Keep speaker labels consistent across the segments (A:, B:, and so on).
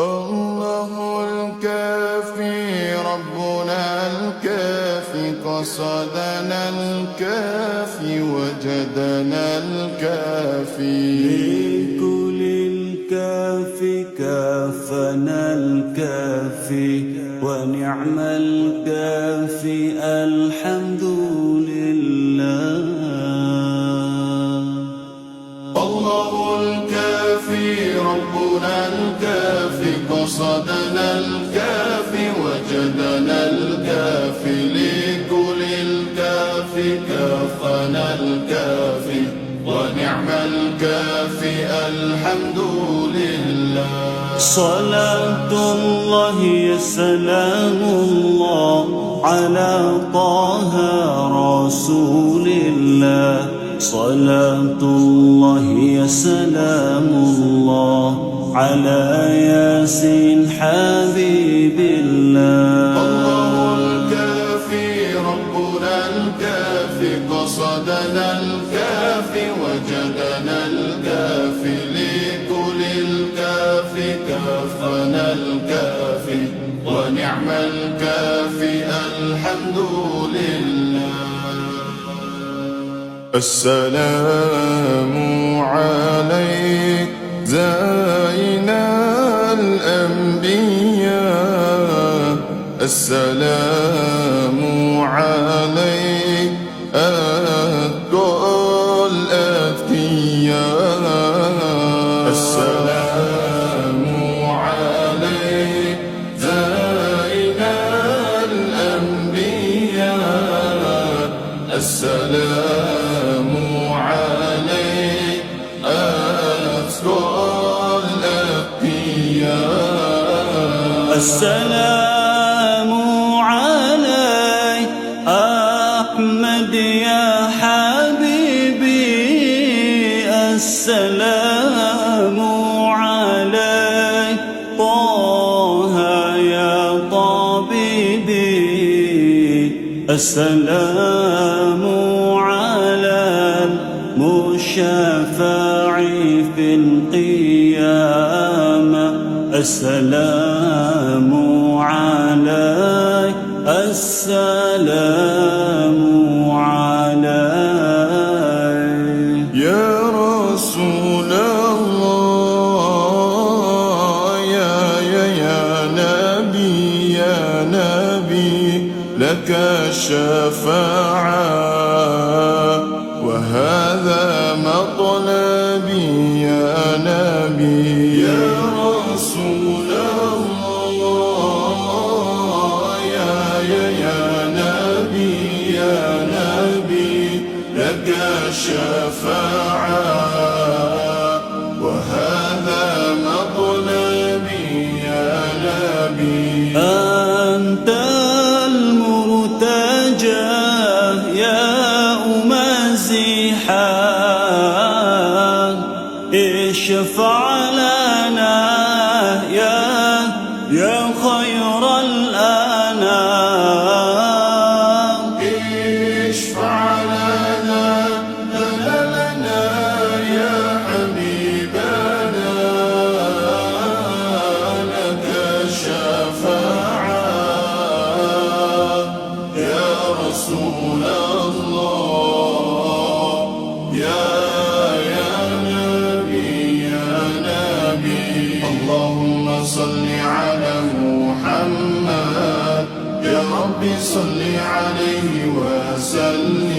A: الله الكافي ربنا الكافي قصدنا الكافي وجدنا الكافي
B: لكل الكافي كافنا الكافي ونعم الكافي الحمد لله.
A: الله الكافي ربنا الكافي قصدنا الكافي وجدنا الكافي لكل الكافي كافنا الكافي ونعم الكافي الحمد لله.
B: صلاة الله يا سلام الله على طه رسول الله. صلاة الله يا سلام الله على ياسين حبيب الله.
A: الله الكافي ربنا الكافي قصدنا الكافي وجدنا الكافي لكل الكافي كافنا الكافي ونعم الكافي الحمد لله. السلام عليك زين الأنبياء. السلام عليك أتقى الأتقياء. السلام عليك زين الأنبياء. السلام عليك أتقى الأتقياء.
B: السلام عليك أحمد يا حبيبي. السلام عليك طه يا طبيبي. السلام على المشفع في القيامة. السلام عليك. السلام عليك
A: يا رسول الله يا نبي لك الشفاعة وهذا مطلبي يا نبي. يا رسول الله يا نبي لك الشفاعة وهذا مطلبي يا نبي.
B: أنت المرتجى يا مزيحا. اشفع لنا يا خير الأنام.
A: اشفع لنا يا حبيبنا لك الشفاعة يا رسول الله يا نبي اللهم صل على محمد يا ربي صل عليه وسلم.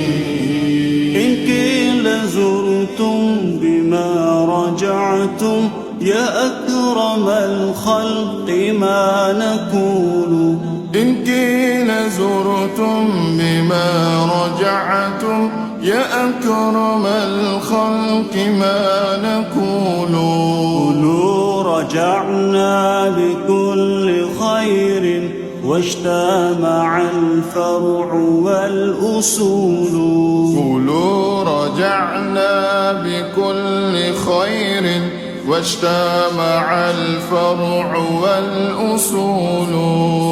B: إن قيل زرتم بما رجعتم يا أكرم الخلق ما نقول.
A: إن قيل زرتم بما رجعتم يا أكرم الخلق ما نقول.
B: قولوا رجعنا بكل خير واجتمع الفرع والأصول.
A: قولوا رجعنا بكل خير واجتمع الفرع والأصول.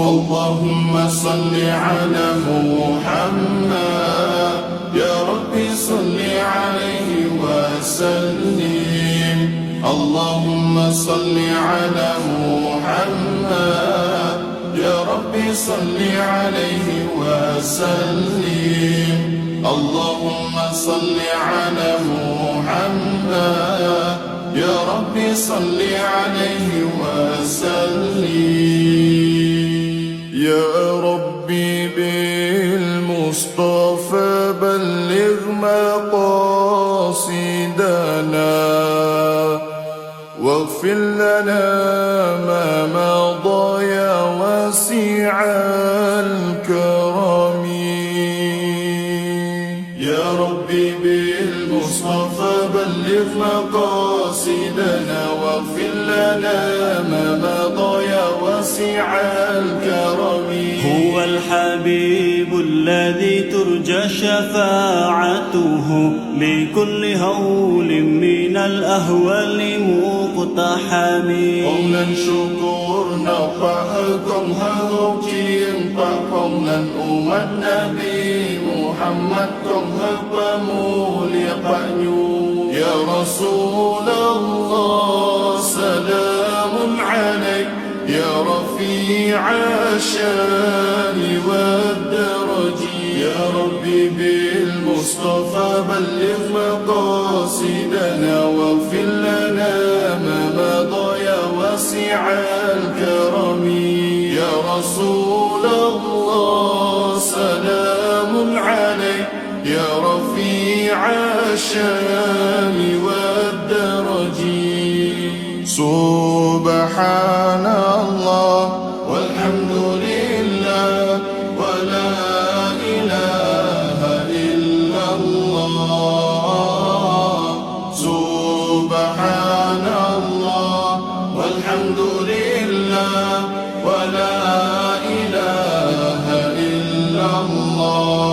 A: اللهم صل على محمد يا ربي صل عليه وسلم. اللهم صل على محمد يا ربي صل عليه وسلم اللهم صل على محمد يا ربي صل عليه وسلم يا ربي بالمصطفى بلغ مقاصدنا واغفر لنا ما مضى يا واسع الكرم يا ربي بالمصطفى بلغ مقاصدنا واغفر لنا ما مضى يا واسع الكرم
B: هو الحبيب الذي ترجى شفاعته لكل هول من الأهوال مقتحم
A: قولا شكرنا فأكم هاوكيم فقولا أمت نبي محمد كم هبمولي قنيو يا رسول الله سلام عليك يا رفيع الشان والدرج يا ربي بالمصطفى بلغ مقاصدنا واغفر لنا ما مضى يا واسع الكرم يا رسول الله سلام عليك يا رفيع الشان والدرج سبحان الله والحمد لله ولا إله إلا الله سبحان الله والحمد لله ولا إله إلا الله